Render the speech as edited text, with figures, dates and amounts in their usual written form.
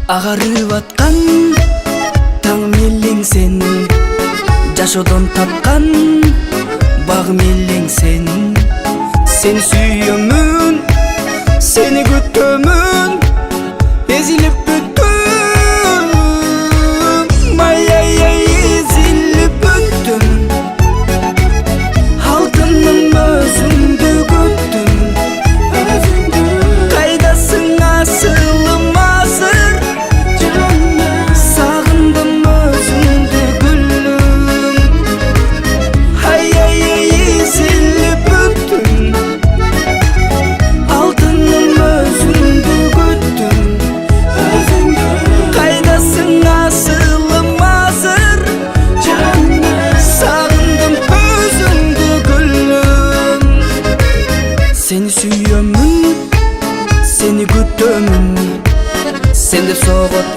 Агарып аткан таң мелең сен, жашоодон тапкан багым элең сен. Сени сүйөмүн, сени күтөмүн, эзилип бүттүм, ай эзилип бүттүм. Алтыным өзүңдү күттүм, кайдасың асылым азыр, сагындым өзүңдү гүлүм. Ай эзилип бүттүм, алтыным өзүңдү күттүм, кайдасың асылым азыр, сагындым өзүңдү гүлүм. Сени сүйөмүн, сени күтөмүн, сен деп согот